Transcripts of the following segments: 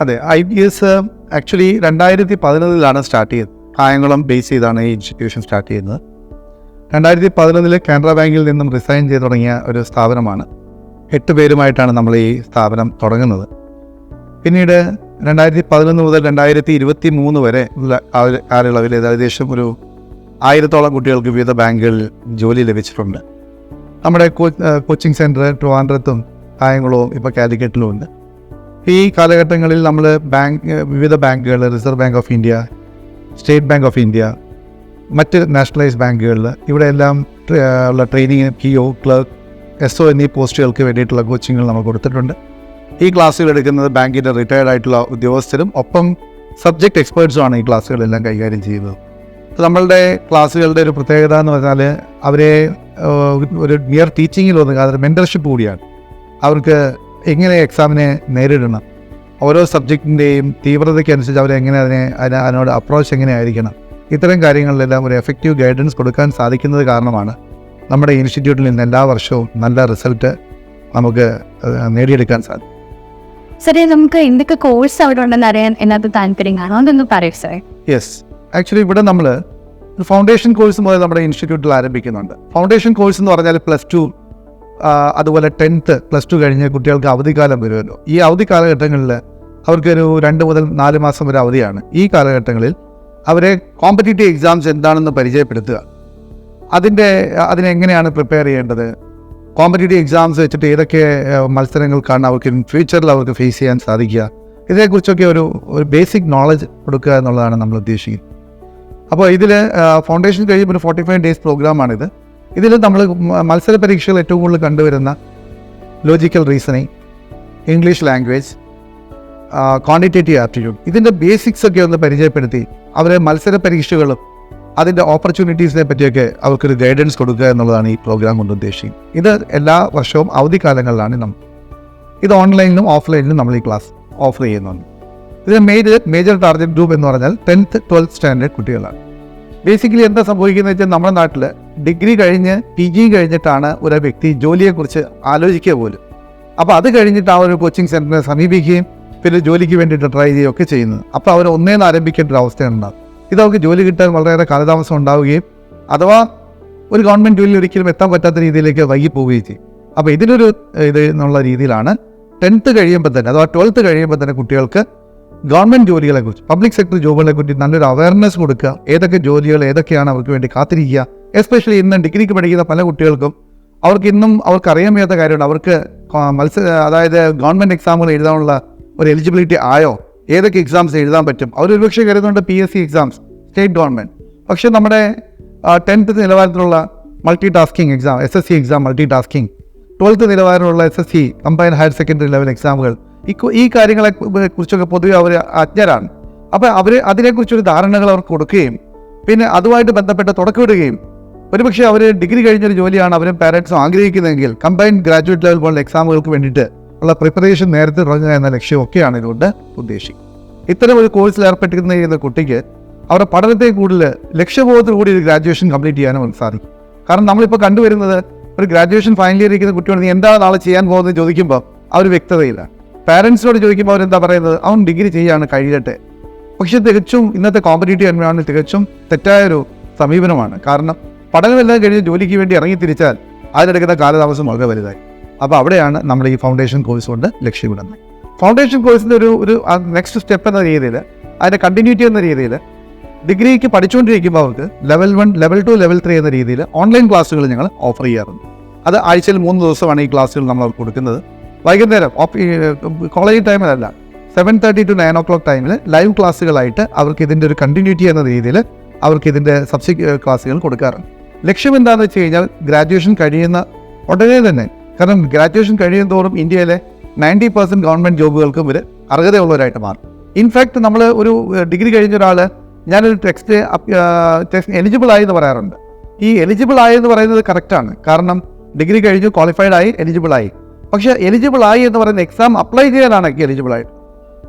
അതെ, IBS actually 2011 start ചെയ്തത്. Kayamkulam base ചെയ്താണ് ഈ ഇൻസ്റ്റിറ്റ്യൂഷൻ സ്റ്റാർട്ട് ചെയ്യുന്നത്. 2011 കാനറ ബാങ്കിൽ നിന്നും റിസൈൻ ചെയ്ത് തുടങ്ങിയ ഒരു സ്ഥാപനമാണ്. 8 പേരുമായിട്ടാണ് നമ്മൾ ഈ സ്ഥാപനം തുടങ്ങുന്നത്. പിന്നീട് 2011 മുതൽ 2023 വരെ ഉള്ള കാലയളവിൽ ഏകദേശം ഒരു 1000-ഓളം കുട്ടികൾക്ക് വിവിധ ബാങ്കുകളിൽ ജോലി ലഭിച്ചിട്ടുണ്ട്. നമ്മുടെ കോച്ചിങ് സെൻറ്റർ ട്രിവാൻഡ്രത്തും കായംകുളവും ഇപ്പോൾ കാലിക്കറ്റിലും ഉണ്ട്. ഈ കാലഘട്ടങ്ങളിൽ നമ്മൾ വിവിധ ബാങ്കുകൾ, reserve bank of India, state bank of India, മറ്റ് നാഷണലൈസ്ഡ് ബാങ്കുകളിൽ ഇവിടെയെല്ലാം ഉള്ള ട്രെയിനിങ്ങിന് PO, ക്ലർക്ക്, SO എന്നീ പോസ്റ്റുകൾക്ക് വേണ്ടിയിട്ടുള്ള കോച്ചിങ്ങുകൾ നമ്മൾ കൊടുത്തിട്ടുണ്ട്. ഈ ക്ലാസ്സുകൾ എടുക്കുന്നത് ബാങ്കിൻ്റെ റിട്ടയർഡ് ആയിട്ടുള്ള ഉദ്യോഗസ്ഥരും ഒപ്പം സബ്ജക്റ്റ് എക്സ്പേർട്സുമാണ് ഈ ക്ലാസ്സുകളെല്ലാം കൈകാര്യം ചെയ്യുന്നത്. നമ്മളുടെ ക്ലാസ്സുകളുടെ ഒരു പ്രത്യേകത എന്ന് പറഞ്ഞാൽ അവരെ ഒരു നിയർ ടീച്ചിങ്ങിൽ ഒതുങ്ങുക, അതൊരു മെൻറ്റർഷിപ്പ് കൂടിയാണ്. അവർക്ക് എങ്ങനെ എക്സാമിനെ നേരിടണം, ഓരോ സബ്ജക്റ്റിൻ്റെയും തീവ്രതയ്ക്കനുസരിച്ച് അവരെങ്ങനെ അതിനോട് അപ്രോച്ച് എങ്ങനെ ആയിരിക്കണം, ഇത്തരം കാര്യങ്ങളിലെല്ലാം ഒരു എഫക്റ്റീവ് ഗൈഡൻസ് കൊടുക്കാൻ സാധിക്കുന്നത് കാരണമാണ് നമ്മുടെ ഇൻസ്റ്റിറ്റ്യൂട്ടിൽ നിന്ന് എല്ലാ വർഷവും നല്ല റിസൾട്ട് നമുക്ക് നേടിയെടുക്കാൻ സാധിക്കും. സാറേ, നമുക്ക് എന്തൊക്കെ കോഴ്സ് അവിടെ ഉണ്ടെന്ന് അറിയാൻ എന്നത് താല്പര്യം കാണോ, അതൊന്ന് പറയൂ സാറേ. യെസ്, ആക്ച്വലി ഇവിടെ നമ്മൾ ഫൗണ്ടേഷൻ കോഴ്സ് മുതൽ നമ്മുടെ ഇൻസ്റ്റിറ്റ്യൂട്ടിൽ ആരംഭിക്കുന്നുണ്ട്. ഫൗണ്ടേഷൻ കോഴ്സ് എന്ന് പറഞ്ഞാൽ +2, അതുപോലെ 10th, +2 കഴിഞ്ഞ് കുട്ടികൾക്ക് അവധിക്കാലം വരുമല്ലോ. ഈ അവധി കാലഘട്ടങ്ങളിൽ അവർക്കൊരു 2 മുതൽ 4 മാസം വരെ അവധിയാണ്. ഈ കാലഘട്ടങ്ങളിൽ അവരെ കോമ്പറ്റീറ്റീവ് എക്സാംസ് എന്താണെന്ന് പരിചയപ്പെടുത്തുക, അതിനെങ്ങനെയാണ് പ്രിപ്പയർ ചെയ്യേണ്ടത്, കോമ്പറ്റീറ്റീവ് എക്സാംസ് വെച്ചിട്ട് ഏതൊക്കെ മത്സരങ്ങൾക്കാണ് അവർക്ക് ഫ്യൂച്ചറിൽ അവർക്ക് ഫേസ് ചെയ്യാൻ സാധിക്കുക, ഇതിനെക്കുറിച്ചൊക്കെ ഒരു ബേസിക് നോളജ് കൊടുക്കുക എന്നുള്ളതാണ് നമ്മൾ ഉദ്ദേശിക്കുന്നത്. അപ്പോൾ ഇതിൽ ഫൗണ്ടേഷൻ കഴിയുമ്പോൾ ഒരു 45 days പ്രോഗ്രാമാണിത്. ഇതിൽ നമ്മൾ മത്സര പരീക്ഷകൾ ഏറ്റവും കൂടുതൽ കണ്ടുവരുന്ന logical reasoning, English language, quantitative aptitude, ഇതിൻ്റെ ബേസിക്സ് ഒക്കെ ഒന്ന് പരിചയപ്പെടുത്തി അവരെ മത്സര പരീക്ഷകളും അതിൻ്റെ ഓപ്പർച്യൂണിറ്റീസിനെ പറ്റിയൊക്കെ അവർക്കൊരു ഗൈഡൻസ് കൊടുക്കുക എന്നുള്ളതാണ് ഈ പ്രോഗ്രാം കൊണ്ട് ഉദ്ദേശിക്കുന്നത്. ഇത് എല്ലാ വർഷവും അവധിക്കാലങ്ങളിലാണ് ഇത് ഓൺലൈനിലും ഓഫ്ലൈനിലും നമ്മൾ ഈ ക്ലാസ് ഓഫർ ചെയ്യുന്നുണ്ട്. ഇതിന് മേജർ ടാർഗറ്റ് ഗ്രൂപ്പ് എന്ന് പറഞ്ഞാൽ 10th, 12th സ്റ്റാൻഡേർഡ് കുട്ടികളാണ്. ബേസിക്കലി എന്താ സംഭവിക്കുന്നത് വെച്ചാൽ നമ്മുടെ നാട്ടിൽ ഡിഗ്രി കഴിഞ്ഞ് PG കഴിഞ്ഞിട്ടാണ് ഒരു വ്യക്തി ജോലിയെക്കുറിച്ച് ആലോചിക്കുക പോലും. അപ്പോൾ അത് കഴിഞ്ഞിട്ട് ആ ഒരു കോച്ചിങ് സെൻറ്ററിനെ സമീപിക്കുകയും പിന്നെ ജോലിക്ക് വേണ്ടിയിട്ട് ട്രൈ ചെയ്യുകയൊക്കെ ചെയ്യുന്നത്. അപ്പോൾ അവർ ഒന്നേന്ന് ആരംഭിക്കേണ്ട ഒരു അവസ്ഥയുണ്ടാകും. ഇത് അവർക്ക് ജോലി കിട്ടാൻ വളരെയേറെ കാലതാമസം ഉണ്ടാവുകയും അഥവാ ഒരു ഗവൺമെൻറ് ജോലിയിൽ ഒരിക്കലും എത്താൻ പറ്റാത്ത രീതിയിലേക്ക് വൈകി പോവുകയും ചെയ്യും. അപ്പോൾ ഇതിനൊരു എന്നുള്ള രീതിയിലാണ് 10th കഴിയുമ്പോൾ തന്നെ അഥവാ 12th കഴിയുമ്പോൾ തന്നെ കുട്ടികൾക്ക് ഗവൺമെൻറ് ജോലികളെക്കുറിച്ച്, പബ്ലിക് സെക്ടർ ജോബുകളെക്കുറിച്ച് നല്ലൊരു അവയർനെസ് കൊടുക്കുക. ഏതൊക്കെ ജോലികൾ ഏതൊക്കെയാണ് അവർക്ക് വേണ്ടി കാത്തിരിക്കുക. എസ്പെഷ്യലി ഇന്ന് ഡിഗ്രിക്ക് പഠിക്കുന്ന പല കുട്ടികൾക്കും അവർക്കറിയാൻ വയ്യാത്ത കാര്യമുണ്ട്. അവർക്ക് അതായത് ഗവൺമെൻറ് എക്സാമുകൾ എഴുതാനുള്ള ഒരു എലിജിബിലിറ്റി ആയോ, ഏതൊക്കെ എക്സാംസ് എഴുതാൻ പറ്റും. അവരൊരുപക്ഷെ കരുതുന്നുണ്ട് PSC എക്സാംസ്, സ്റ്റേറ്റ് ഗവൺമെൻറ്. പക്ഷേ നമ്മുടെ 10th നിലവാരത്തിലുള്ള multi tasking exam, SSC exam multi tasking, 12th നിലവാരമുള്ള SSC combined higher secondary level എക്സാമുകൾ, ഈ കാര്യങ്ങളെ കുറിച്ചൊക്കെ പൊതുവെ അവർ അജ്ഞരാണ്. അപ്പോൾ അതിനെക്കുറിച്ചൊരു ധാരണകൾ അവർക്ക് കൊടുക്കുകയും പിന്നെ അതുമായിട്ട് ബന്ധപ്പെട്ട് തുടക്കമിടുകയും ഒരുപക്ഷെ അവർ ഡിഗ്രി കഴിഞ്ഞൊരു ജോലിയാണ് അവരും പാരൻസും ആഗ്രഹിക്കുന്നതെങ്കിൽ കമ്പൈൻഡ് ഗ്രാജുവേറ്റ് ലെവൽ പോലുള്ള എക്സാമുകൾക്ക് വേണ്ടിയിട്ട് ഉള്ള പ്രിപ്പറേഷൻ നേരത്തെ തുടങ്ങുക എന്ന ലക്ഷ്യമൊക്കെയാണ് ഇതുകൊണ്ട് ഉദ്ദേശിക്കുന്നത്. ഇത്തരം ഒരു കോഴ്സിൽ ഏർപ്പെട്ടിരുന്ന കുട്ടിക്ക് അവരുടെ പഠനത്തെ കൂടുതൽ ലക്ഷ്യബോധത്തിൽ കൂടി ഒരു ഗ്രാജുവേഷൻ കംപ്ലീറ്റ് ചെയ്യാനും സാധിക്കും. കാരണം നമ്മളിപ്പോൾ കണ്ടുവരുന്നത് ഒരു ഗ്രാജുവേഷൻ ഫൈനൽ ഇയർ ഇരിക്കുന്ന കുട്ടിയോട് നീ എന്താണ് നാളെ ചെയ്യാൻ പോകുന്നത് ചോദിക്കുമ്പോൾ അവർ വ്യക്തതയില്ല. പാരൻസിനോട് ചോദിക്കുമ്പോൾ അവരെന്താ പറയുന്നത്, അവൻ ഡിഗ്രി ചെയ്യാണ് കഴിയട്ടെ. പക്ഷേ തികച്ചും ഇന്നത്തെ കോമ്പറ്റീറ്റീവ് എൻവയോൺമെൻറ്റ് തികച്ചും തെറ്റായൊരു സമീപനമാണ്. കാരണം പഠനമെല്ലാം കഴിഞ്ഞ് ജോലിക്ക് വേണ്ടി ഇറങ്ങി തിരിച്ചാൽ അതിനെടുക്കുന്ന കാലതാമസം വളരെ വലുതായി. അപ്പോൾ അവിടെയാണ് നമ്മൾ ഈ ഫൗണ്ടേഷൻ കോഴ്സ് കൊണ്ട് ലക്ഷ്യമിടുന്നത്. ഫൗണ്ടേഷൻ കോഴ്സിൻ്റെ ഒരു നെക്സ്റ്റ് സ്റ്റെപ്പ് എന്ന രീതിയിൽ, അതിൻ്റെ കണ്ടിന്യൂറ്റി എന്ന രീതിയിൽ ഡിഗ്രിക്ക് പഠിച്ചുകൊണ്ടിരിക്കുമ്പോൾ അവർക്ക് ലെവൽ 1, ലെവൽ 2, ലെവൽ 3 എന്ന രീതിയിൽ ഓൺലൈൻ ക്ലാസ്സുകൾ ഞങ്ങൾ ഓഫർ ചെയ്യാറുണ്ട്. അത് ആഴ്ചയിൽ 3 ദിവസമാണ് ഈ ക്ലാസ്സുകൾ നമ്മൾ അവർക്ക് കൊടുക്കുന്നത്. വൈകുന്നേരം കോളേജ് ടൈമിലല്ല, 7:30 to 9 o'clock ടൈമിൽ ലൈവ് ക്ലാസ്സുകളായിട്ട് അവർക്ക് ഇതിൻ്റെ ഒരു കണ്ടിന്യൂറ്റി എന്ന രീതിയിൽ അവർക്ക് ഇതിൻ്റെ ക്ലാസ്സുകൾ കൊടുക്കാറുണ്ട്. ലക്ഷ്യം എന്താണെന്ന് വെച്ച് കഴിഞ്ഞാൽ ഗ്രാജുവേഷൻ കഴിയുന്ന ഉടനെ തന്നെ, കാരണം ഗ്രാജുവേഷൻ കഴിയും തോറും ഇന്ത്യയിലെ 90% ഗവൺമെൻറ് ജോബുകൾക്കും ഇവർ അർഹതയുള്ളവരായിട്ട് മാറും. ഇൻഫാക്ട് നമ്മൾ ഒരു ഡിഗ്രി കഴിഞ്ഞ ഒരാൾ ഞാനൊരു ടെസ്റ്റ് എലിജിബിൾ ആയി എന്ന് പറയാറുണ്ട്. ഈ എലിജിബിൾ ആയി എന്ന് പറയുന്നത് കറക്റ്റാണ്. കാരണം ഡിഗ്രി കഴിഞ്ഞു, ക്വാളിഫൈഡ് ആയി, എലിജിബിൾ ആയി. പക്ഷേ എലിജിബിൾ ആയി എന്ന് പറയുന്ന എക്സാം അപ്ലൈ ചെയ്യാനാണ് എലിജിബിൾ ആയിട്ട്.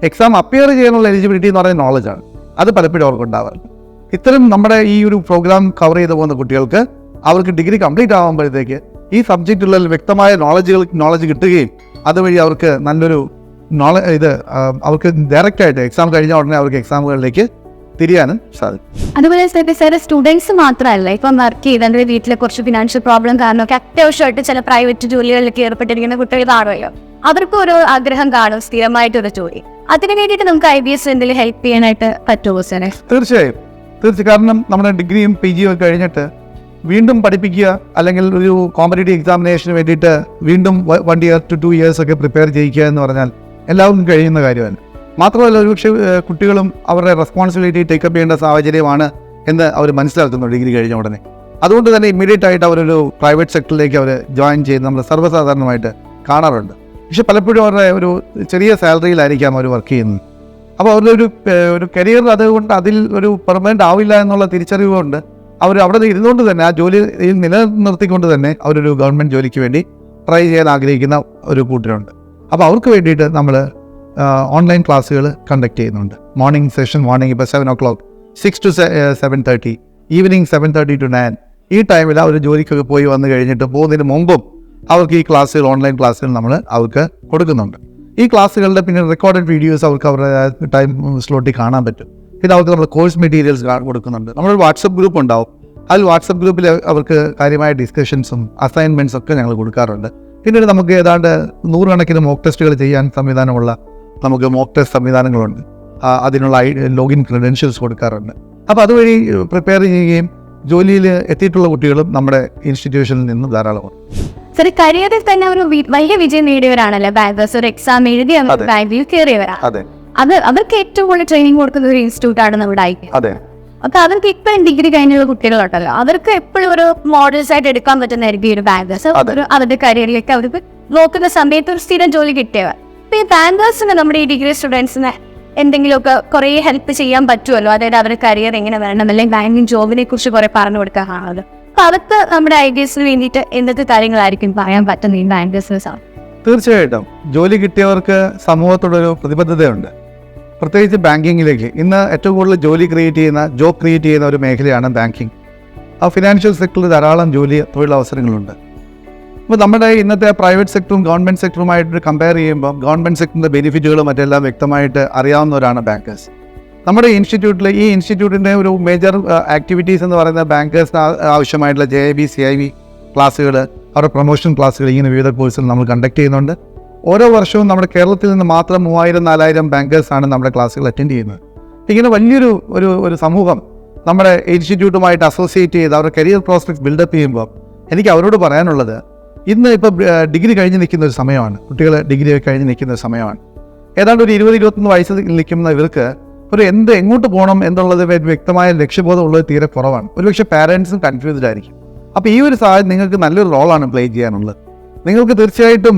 എക്സാം അപ്പിയർ ചെയ്യാനുള്ള എലിജിബിലിറ്റി എന്ന് പറയുന്ന നോളജാണ്. അത് പലപ്പോഴും അവർക്ക് ഉണ്ടാവാറുണ്ട്. ഇത്തരം നമ്മുടെ ഈ ഒരു പ്രോഗ്രാം കവർ ചെയ്ത് പോകുന്ന കുട്ടികൾക്ക് അവർക്ക് ഡിഗ്രി കംപ്ലീറ്റ് ആകുമ്പോഴത്തേക്ക് ഈ സബ്ജക്റ്റുകളിൽ വ്യക്തമായ നോളജ് കിട്ടുകയും അതുവഴി അവർക്ക് നല്ലൊരു അവർക്ക് ഡയറക്റ്റായിട്ട് എക്സാം കഴിഞ്ഞ ഉടനെ അവർക്ക് എക്സാമുകളിലേക്ക് തിരിയാനും സാധിക്കും. അതുപോലെ സാർ സ്റ്റുഡൻസ് മാത്രമല്ല, ഇപ്പം വർക്ക് ചെയ്ത് വീട്ടിലെ കുറച്ച് ഫിനാൻഷ്യൽ പ്രോബ്ലം കാരണമൊക്കെ അത്യാവശ്യമായിട്ട് ചില പ്രൈവറ്റ് ജോലികളിലൊക്കെ ഏർപ്പെട്ടിരിക്കുന്ന കുട്ടികൾ കാണുമല്ലോ. അവർക്കും ഒരു ആഗ്രഹം കാണും സ്ഥിരമായിട്ടൊരു ജോലി. അതിന് വേണ്ടിയിട്ട് നമുക്ക് IBS എന്തെങ്കിലും ഹെൽപ്പ് ചെയ്യാനായിട്ട് പറ്റുമോ സാറേ? തീർച്ചയായും. കാരണം നമ്മുടെ ഡിഗ്രിയും PGയും ഒക്കെ കഴിഞ്ഞിട്ട് വീണ്ടും പഠിപ്പിക്കുക, അല്ലെങ്കിൽ ഒരു കോമ്പറ്റേറ്റീവ് എക്സാമിനേഷന് വേണ്ടിയിട്ട് വീണ്ടും 1 year to 2 years ഒക്കെ പ്രിപ്പയർ ചെയ്യിക്കുക എന്ന് പറഞ്ഞാൽ എല്ലാവർക്കും കഴിയുന്ന കാര്യമാണ്. മാത്രമല്ല, ഒരുപക്ഷെ കുട്ടികളും അവരുടെ റെസ്പോൺസിബിലിറ്റി ടേക്കപ്പ് ചെയ്യേണ്ട സാഹചര്യമാണ് എന്ന് അവർ മനസ്സിലാക്കുന്നു ഡിഗ്രി കഴിഞ്ഞ ഉടനെ. അതുകൊണ്ട് തന്നെ ഇമ്മീഡിയറ്റ് ആയിട്ട് അവരൊരു പ്രൈവറ്റ് സെക്ടറിലേക്ക് അവർ ജോയിൻ ചെയ്ത് നമ്മൾ സർവ്വസാധാരണമായിട്ട് കാണാറുണ്ട്. പക്ഷെ പലപ്പോഴും അവരുടെ ഒരു ചെറിയ സാലറിയിലായിരിക്കാം അവർ വർക്ക് ചെയ്യുന്നത്. അപ്പോൾ അവരുടെ ഒരു കരിയർ അതുകൊണ്ട് അതിൽ ഒരു പെർമനൻ്റ് ആവില്ല എന്നുള്ള തിരിച്ചറിവ് കൊണ്ട് അവർ അവിടെ ഇരുന്നുകൊണ്ട് തന്നെ ആ ജോലിയിൽ നിലനിർത്തിക്കൊണ്ട് തന്നെ അവരൊരു ഗവൺമെൻറ് ജോലിക്ക് വേണ്ടി ട്രൈ ചെയ്യാൻ ആഗ്രഹിക്കുന്ന ഒരു കൂട്ടരുണ്ട്. അപ്പോൾ അവർക്ക് വേണ്ടിയിട്ട് നമ്മൾ ഓൺലൈൻ ക്ലാസ്സുകൾ കണ്ടക്ട് ചെയ്യുന്നുണ്ട്. മോർണിംഗ് സെഷൻ ഇപ്പോൾ 7 o'clock, 6 to 7:30, ഈവനിങ് 7:30 to 9. ഈ ടൈമിൽ അവർ ജോലിക്കൊക്കെ പോയി വന്നു കഴിഞ്ഞിട്ട് പോകുന്നതിന് മുമ്പും അവർക്ക് ഈ ക്ലാസ്സുകൾ, ഓൺലൈൻ ക്ലാസ്സുകൾ നമ്മൾ അവർക്ക് കൊടുക്കുന്നുണ്ട്. ഈ ക്ലാസ്സുകളുടെ പിന്നെ റെക്കോർഡഡ് വീഡിയോസ് അവർക്ക് അവരുടെ ടൈം സ്ലോട്ടിൽ കാണാൻ പറ്റും. പിന്നെ അവർക്ക് നമ്മൾ കോഴ്സ് മെറ്റീരിയൽസ് കൊടുക്കുന്നുണ്ട്. നമ്മളൊരു വാട്സപ്പ് ഗ്രൂപ്പ് ഉണ്ടാവും. അതിൽ വാട്സപ്പ് ഗ്രൂപ്പിൽ അവർക്ക് കാര്യമായ ഡിസ്കഷൻസും അസൈൻമെൻറ്റ്സും ഒക്കെ ഞങ്ങൾ കൊടുക്കാറുണ്ട്. പിന്നീട് നമുക്ക് ഏതാണ്ട് 100 കണക്കിന് മോക്ക് ടെസ്റ്റുകൾ ചെയ്യാൻ സംവിധാനമുള്ള നമുക്ക് മോക്ക് ടെസ്റ്റ് സംവിധാനങ്ങളുണ്ട്. അതിനുള്ള ലോഗിൻ ക്രെഡൻഷ്യൽസ് കൊടുക്കാറുണ്ട്. അപ്പോൾ അതുവഴി പ്രിപ്പയർ ചെയ്യുകയും ജോലിയിൽ എത്തിയിട്ടുള്ള കുട്ടികളും നമ്മുടെ ഇൻസ്റ്റിറ്റ്യൂഷനിൽ നിന്ന് ധാരാളമാണ്. സാർ, കരിയറിൽ തന്നെ ഒരു വലിയ വിജയം നേടിയവരാണല്ലോ ബാങ്കേഴ്സ്. ഒരു എക്സാം എഴുതി ബാങ്കിൽ കയറിയവരാണ്. അവർക്ക് ഏറ്റവും കൂടുതൽ ട്രെയിനിങ് കൊടുക്കുന്ന ഒരു ഇൻസ്റ്റിറ്റ്യൂട്ടാണ് നമ്മുടെ IBS. അപ്പൊ അവർക്ക് ഇപ്പോഴും ഡിഗ്രി കഴിഞ്ഞുള്ള കുട്ടികളുണ്ടല്ലോ, അവർക്ക് എപ്പോഴും ഒരു മോഡൽസ് ആയിട്ട് എടുക്കാൻ പറ്റുന്നതായിരിക്കും ഈ ഒരു ബാങ്കേഴ്സ്. അവരുടെ കരിയറിലേക്ക് അവർക്ക് നോക്കുന്ന സമയത്ത് ഒരു സ്ഥിരം ജോലി കിട്ടിയവർ. അപ്പൊ ഈ ബാങ്കേഴ്സിന് നമ്മുടെ ഈ ഡിഗ്രി സ്റ്റുഡൻസിന് എന്തെങ്കിലുമൊക്കെ കുറേ ഹെൽപ്പ് ചെയ്യാൻ പറ്റുമല്ലോ. അതായത് അവരുടെ കരിയർ എങ്ങനെ വേണം, അല്ലെങ്കിൽ ബാങ്കിങ് ജോബിനെ കുറിച്ച് കുറെ പറഞ്ഞു കൊടുക്കാറുള്ളത്. അപ്പൊ അവർക്ക് നമ്മുടെ IBSന് വേണ്ടിയിട്ട് എന്തൊക്കെ കാര്യങ്ങളായിരിക്കും പറയാൻ പറ്റുന്ന ഈ ബാങ്കേഴ്സിന്? തീർച്ചയായിട്ടും ജോലി കിട്ടിയവർക്ക് സമൂഹത്തോടൊരു പ്രതിബദ്ധതയുണ്ട്, പ്രത്യേകിച്ച് ബാങ്കിങ്ങിലേക്ക്. ഇന്ന് ഏറ്റവും കൂടുതൽ ജോബ് ക്രിയേറ്റ് ചെയ്യുന്ന ഒരു മേഖലയാണ് ബാങ്കിങ്. ആ ഫിനാൻഷ്യൽ സെക്ടറിൽ ധാരാളം തൊഴിലവസരങ്ങളുണ്ട്. അപ്പോൾ നമ്മുടെ ഇന്നത്തെ പ്രൈവറ്റ് സെക്ടറും ഗവൺമെൻറ് സെക്ടറുമായിട്ട് കമ്പയർ ചെയ്യുമ്പോൾ ഗവൺമെൻറ് സെക്ടറിൻ്റെ ബെനിഫിറ്റുകളും മറ്റെല്ലാം വ്യക്തമായിട്ട് അറിയാവുന്നവരാണ് ബാങ്കേഴ്സ്. നമ്മുടെ ഈ ഇൻസ്റ്റിറ്റ്യൂട്ടിൻ്റെ ഒരു മേജർ ആക്ടിവിറ്റീസ് എന്ന് പറയുന്ന ബാങ്കേഴ്സിന് ആവശ്യമായിട്ടുള്ള JIB CIB ക്ലാസ്സുകൾ, അവരുടെ പ്രൊമോഷൻ ക്ലാസ്സുകൾ, ഇങ്ങനെ വിവിധ കോഴ്സുകൾ നമ്മൾ കണ്ടക്ട് ചെയ്യുന്നുണ്ട്. ഓരോ വർഷവും നമ്മുടെ കേരളത്തിൽ നിന്ന് മാത്രം 3000-4000 ബാങ്കേഴ്സാണ് നമ്മുടെ ക്ലാസ്സുകൾ അറ്റൻഡ് ചെയ്യുന്നത്. ഇങ്ങനെ വലിയൊരു സമൂഹം നമ്മുടെ ഇൻസ്റ്റിറ്റ്യൂട്ടുമായിട്ട് അസോസിയേറ്റ് ചെയ്ത് അവരുടെ കരിയർ പ്രോസ്പെക്ട്സ് ബിൽഡപ്പ് ചെയ്യുമ്പോൾ എനിക്ക് അവരോട് പറയാനുള്ളത്, ഇന്ന് ഇപ്പോൾ ഡിഗ്രി കഴിഞ്ഞ് നിൽക്കുന്ന ഒരു സമയമാണ്, കുട്ടികൾ ഡിഗ്രി കഴിഞ്ഞ് നിൽക്കുന്ന ഒരു സമയമാണ്. ഏതാണ്ട് ഒരു 20-21 വയസ്സിൽ നിൽക്കുന്ന ഇവർക്ക് എങ്ങോട്ട് പോകണം എന്നുള്ളത് വ്യക്തമായ ലക്ഷ്യബോധം ഉള്ളത് തീരെ കുറവാണ്. ഒരുപക്ഷെ പാരൻസും കൺഫ്യൂസ്ഡ് ആയിരിക്കും. അപ്പോൾ ഈ ഒരു സാഹചര്യം നിങ്ങൾക്ക് നല്ലൊരു റോളാണ് പ്ലേ ചെയ്യാനുള്ളത്. നിങ്ങൾക്ക് തീർച്ചയായിട്ടും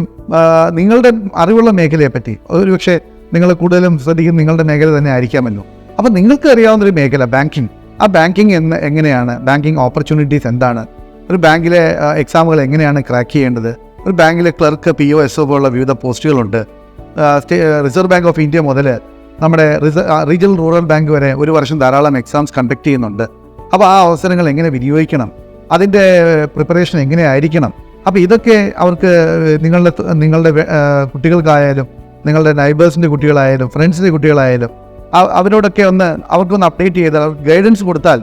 നിങ്ങളുടെ അറിവുള്ള മേഖലയെപ്പറ്റി ഒരുപക്ഷെ നിങ്ങൾ കൂടുതലും ശ്രദ്ധിക്കുന്ന നിങ്ങളുടെ മേഖല തന്നെ ആയിരിക്കാമല്ലോ. അപ്പോൾ നിങ്ങൾക്ക് അറിയാവുന്നൊരു മേഖല ബാങ്കിങ്. ആ ബാങ്കിങ് എങ്ങനെയാണ്, ബാങ്കിങ് ഓപ്പർച്യൂണിറ്റീസ് എന്താണ്, ഒരു ബാങ്കിലെ എക്സാമുകൾ എങ്ങനെയാണ് ക്രാക്ക് ചെയ്യേണ്ടത്, ഒരു ബാങ്കിലെ ക്ലർക്ക്, PO, SO പോലുള്ള വിവിധ പോസ്റ്റുകളുണ്ട്. റിസർവ് ബാങ്ക് ഓഫ് ഇന്ത്യ മുതൽ നമ്മുടെ റീജിയണൽ റൂറൽ ബാങ്ക് വരെ ഒരു വർഷം ധാരാളം എക്സാംസ് കണ്ടക്ട് ചെയ്യുന്നുണ്ട്. അപ്പോൾ ആ അവസരങ്ങൾ എങ്ങനെ വിനിയോഗിക്കണം, അതിൻ്റെ പ്രിപ്പറേഷൻ എങ്ങനെയായിരിക്കണം. അപ്പോൾ ഇതൊക്കെ അവർക്ക് നിങ്ങളുടെ കുട്ടികൾക്കായാലും, നിങ്ങളുടെ നൈബേഴ്സിൻ്റെ കുട്ടികളായാലും, ഫ്രണ്ട്സിൻ്റെ കുട്ടികളായാലും അവരോടൊക്കെ അവർക്കൊന്ന് അപ്ഡേറ്റ് ചെയ്ത് ഗൈഡൻസ് കൊടുത്താൽ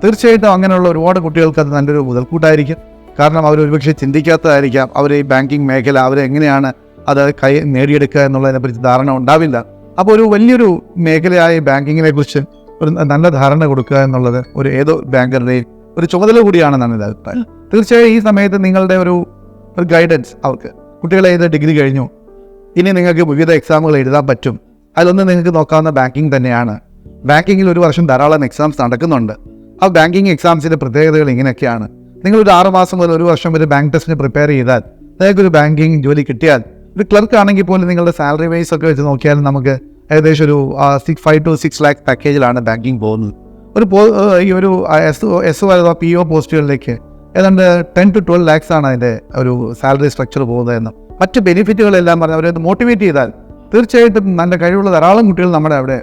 തീർച്ചയായിട്ടും അങ്ങനെയുള്ള ഒരുപാട് കുട്ടികൾക്ക് അത് നല്ലൊരു മുതൽക്കൂട്ടായിരിക്കും. കാരണം അവർ ഒരുപക്ഷെ ചിന്തിക്കാത്തതായിരിക്കാം അവർ ഈ ബാങ്കിങ് മേഖല അവരെങ്ങനെയാണ് അത് നേടിയെടുക്കുക എന്നുള്ളതിനെക്കുറിച്ച് ധാരണ ഉണ്ടാവില്ല. അപ്പോൾ ഒരു വലിയൊരു മേഖലയായ ബാങ്കിങ്ങിനെ കുറിച്ച് ഒരു നല്ല ധാരണ കൊടുക്കുക എന്നുള്ളത് ഏതോ ബാങ്കറുടെയും ഒരു ചുമതല കൂടിയാണെന്നാണ് എൻ്റെ അഭിപ്രായം. തീർച്ചയായും ഈ സമയത്ത് നിങ്ങളുടെ ഒരു ഗൈഡൻസ് അവർക്ക്, കുട്ടികളെ ഏത് ഡിഗ്രി കഴിഞ്ഞു, ഇനി നിങ്ങൾക്ക് വിവിധ എക്സാമുകൾ എഴുതാൻ പറ്റും, അതിലൊന്ന് നിങ്ങൾക്ക് നോക്കാവുന്ന ബാങ്കിങ് തന്നെയാണ്. ബാങ്കിങ്ങിൽ ഒരു വർഷം ധാരാളം എക്സാംസ് നടക്കുന്നുണ്ട്. ആ ബാങ്കിങ് എക്സാംസിൻ്റെ പ്രത്യേകതകൾ ഇങ്ങനെയൊക്കെയാണ്. നിങ്ങളൊരു 6 മാസം മുതൽ ഒരു വർഷം വരെ ബാങ്ക് ടെസ്റ്റിന് പ്രിപ്പയർ ചെയ്താൽ നിങ്ങൾക്കൊരു ബാങ്കിങ് ജോലി കിട്ടിയാൽ, ഒരു ക്ലർക്ക് ആണെങ്കിൽ പോലും നിങ്ങളുടെ സാലറി വൈസ് ഒക്കെ വെച്ച് നോക്കിയാൽ നമുക്ക് ഏകദേശം ഒരു 5 to 6 lakh പാക്കേജിലാണ് ബാങ്കിങ് പോകുന്നത്. ഈ ഒരു SO അഥവാ PO പോസ്റ്റുകളിലേക്ക് ഏതാണ്ട് 10 to 12 lakhs ആണ് അതിൻ്റെ ഒരു സാലറി സ്ട്രക്ചർ പോകുന്നതെന്ന്. മറ്റ് ബെനിഫിറ്റുകളെല്ലാം പറഞ്ഞ് അവരെ മോട്ടിവേറ്റ് ചെയ്താൽ തീർച്ചയായിട്ടും നല്ല കഴിവുള്ള ധാരാളം കുട്ടികൾ നമ്മുടെ അവിടെ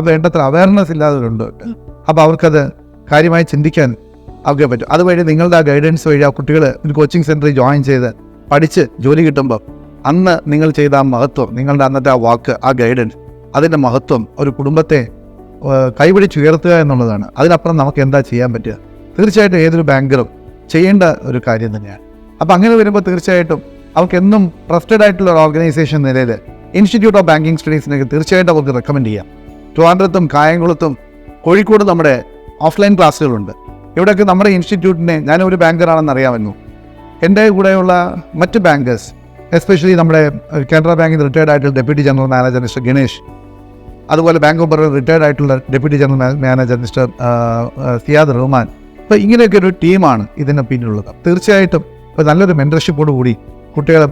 വേണ്ടത്ര അവയർനെസ് ഇല്ലാത്തവരുണ്ട്. അപ്പോൾ അവർക്കത് കാര്യമായി ചിന്തിക്കാൻ അവർക്ക് പറ്റും. അതുവഴി നിങ്ങളുടെ ആ ഗൈഡൻസ് വഴി ആ കുട്ടികൾ ഒരു കോച്ചിങ് സെൻറ്ററിൽ ജോയിൻ ചെയ്ത് പഠിച്ച് ജോലി കിട്ടുമ്പോൾ അന്ന് നിങ്ങൾ ചെയ്ത ആ മഹത്വം, നിങ്ങളുടെ അന്നത്തെ ആ വാക്ക്, ആ ഗൈഡൻസ്, അതിൻ്റെ മഹത്വം ഒരു കുടുംബത്തെ കൈപിടിച്ചുയർത്തുക എന്നുള്ളതാണ്. അതിനപ്പുറം നമുക്ക് എന്താ ചെയ്യാൻ പറ്റുക? തീർച്ചയായിട്ടും ഏതൊരു ബാങ്കറും ചെയ്യേണ്ട ഒരു കാര്യം തന്നെയാണ്. അപ്പോൾ അങ്ങനെ വരുമ്പോൾ തീർച്ചയായിട്ടും അവർക്കെന്നും ട്രസ്റ്റഡ് ആയിട്ടുള്ള ഒരു ഓർഗനൈസേഷൻ നിലയിൽ ഇൻസ്റ്റിറ്റ്യൂട്ട് ഓഫ് ബാങ്കിങ് സ്റ്റഡീസിനൊക്കെ തീർച്ചയായിട്ടും അവർക്ക് റെക്കമെൻഡ് ചെയ്യാം. ട്രിവാൻഡ്രത്തും കായംകുളത്തും കോഴിക്കോട് നമ്മുടെ ഓഫ്ലൈൻ ക്ലാസ്സുകളുണ്ട്. ഇവിടെയൊക്കെ നമ്മുടെ ഇൻസ്റ്റിറ്റ്യൂട്ടിനെ, ഞാനൊരു ബാങ്കറാണെന്ന് അറിയാമെന്നു, എൻ്റെ കൂടെയുള്ള മറ്റ് ബാങ്കേഴ്സ്, എസ്പെഷ്യലി നമ്മുടെ കാനറ ബാങ്കിൻ്റെ റിട്ടയർഡ് ആയിട്ടുള്ള deputy general manager mister Ganesh, അതുപോലെ ബാങ്ക് ഓഫ് ബറോഡ റിട്ടയർഡ് ആയിട്ടുള്ള deputy general manager mister Siyad Rahman. അപ്പോൾ ഇങ്ങനെയൊക്കെ ഒരു ടീമാണ് ഇതിന് പിന്നിലുള്ളത്. തീർച്ചയായിട്ടും ഇപ്പോൾ നല്ലൊരു മെൻറ്റർഷിപ്പോട് കൂടി കുട്ടികളെ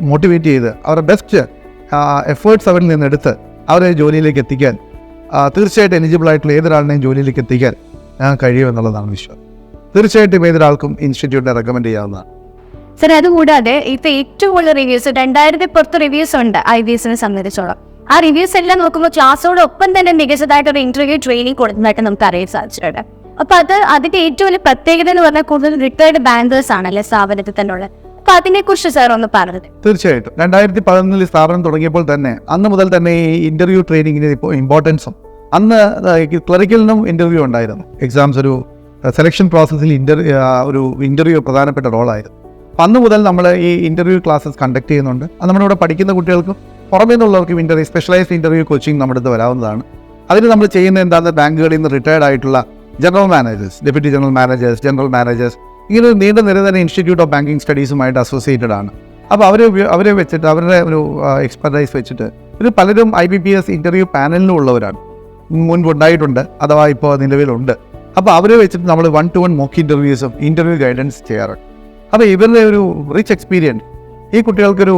മോട്ടിവേറ്റ് ചെയ്ത് അവരുടെ ബെസ്റ്റ് എഫേർട്സ് അവരിൽ നിന്നെടുത്ത് അവരെ ജോലിയിലേക്ക് എത്തിക്കാൻ, തീർച്ചയായിട്ടും എലിജിബിൾ ആയിട്ടുള്ള ഏതൊരാളിനെയും ജോലിയിലേക്ക് എത്തിക്കാൻ കഴിയുമെന്നുള്ളതാണ് വിശ്വാസം. തീർച്ചയായിട്ടും ഏതൊരാൾക്കും ഇൻസ്റ്റിറ്റ്യൂട്ടിനെ റെക്കമെൻഡ് ചെയ്യാവുന്നതാണ്. സർ, അതുകൂടാതെ ഇപ്പൊ ഏറ്റവും കൂടുതൽ റിവ്യൂസ് 2000 റിവ്യൂസ് ഉണ്ട് IBSനെ സംബന്ധിച്ചോളം. ആ റിവ്യൂസ് എല്ലാം നോക്കുമ്പോൾ ക്ലാസ്സോടൊപ്പം തന്നെ മികച്ചതായിട്ടൊരു ഇന്റർവ്യൂ ട്രെയിനിങ് കൊടുക്കുന്നതായിട്ട് നമുക്ക് അറിയാൻ സാധിച്ചിട്ടുണ്ട്. അപ്പൊ അതിന്റെ ഏറ്റവും വലിയ പ്രത്യേകത എന്ന് പറഞ്ഞാൽ കൂടുതൽ റിട്ടയർഡ് ബാങ്കേഴ്സ് ആണല്ലേ സ്ഥാപനത്തിൽ തന്നെ ഉള്ളത്. അപ്പൊ അതിനെക്കുറിച്ച് സാർ ഒന്ന് പറഞ്ഞത്. തീർച്ചയായിട്ടും 2011 സ്ഥാപനം തുടങ്ങിയപ്പോൾ തന്നെ അന്ന് മുതൽ തന്നെ ഈ ഇന്റർവ്യൂ ട്രെയിനിങ്ങിന് ഇപ്പോൾ ഇമ്പോർട്ടൻസും, അന്ന് ക്ലറിക്കലിനും ഇന്റർവ്യൂ ഉണ്ടായിരുന്നു. എക്സാംസ് ഒരു സെലക്ഷൻ പ്രോസസ്സിൽ ഒരു ഇന്റർവ്യൂ പ്രധാനപ്പെട്ട റോളായിരുന്നു. അപ്പം അന്ന് മുതൽ നമ്മൾ ഈ ഇന്റർവ്യൂ ക്ലാസ്സസ് കണ്ടക്ട് ചെയ്യുന്നുണ്ട്. അത് നമ്മുടെ ഇവിടെ പഠിക്കുന്ന കുട്ടികൾക്കും പുറമേ നിന്നുള്ളവർക്കും സ്പെഷ്യലൈസ്ഡ് ഇന്റർവ്യൂ കോച്ചിങ് നമ്മുടെ അടുത്ത് വരാവുന്നതാണ്. അതിന് നമ്മൾ ചെയ്യുന്നത് എന്താണെന്ന് ബാങ്കുകളിൽ നിന്ന് റിട്ടയർഡ് ആയിട്ടുള്ള general managers, deputy general managers, general managers, ഇങ്ങനെ ഒരു നീണ്ട നിര തന്നെ ഇൻസ്റ്റിറ്റ്യൂട്ട് ഓഫ് ബാങ്കിങ് സ്റ്റഡീസുമായിട്ട് അസോസിയേറ്റഡ് ആണ്. അപ്പോൾ അവരെ വെച്ചിട്ട് അവരുടെ ഒരു എക്സ്പെർട്ടൈസ് വെച്ചിട്ട് ഇത് പലരും IBPS ഇന്റർവ്യൂ പാനലിലും ഉള്ളവരാണ്, മുൻപുണ്ടായിട്ടുണ്ട്, അഥവാ ഇപ്പോൾ നിലവിലുണ്ട്. അപ്പോൾ അവരെ വെച്ചിട്ട് നമ്മൾ 1-to-1 മോക്ക് ഇൻ്റർവ്യൂസും ഇൻ്റർവ്യൂ ഗൈഡൻസ് ചെയ്യാറുണ്ട്. അപ്പോൾ ഇവരുടെ ഒരു റിച്ച് എക്സ്പീരിയൻസ് ഈ കുട്ടികൾക്കൊരു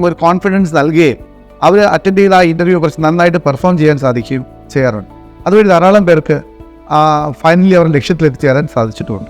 ഒരു കോൺഫിഡൻസ് നൽകുകയും അവർ അറ്റൻഡ് ചെയ്ത ആ ഇൻ്റർവ്യൂ കുറച്ച് നന്നായിട്ട് പെർഫോം ചെയ്യാൻ സാധിക്കുകയും ചെയ്യാറുണ്ട്. അതുവഴി ധാരാളം പേർക്ക് ഫൈനലി അവരുടെ ലക്ഷ്യത്തിലെത്തിച്ചേരാൻ സാധിച്ചിട്ടുമുണ്ട്.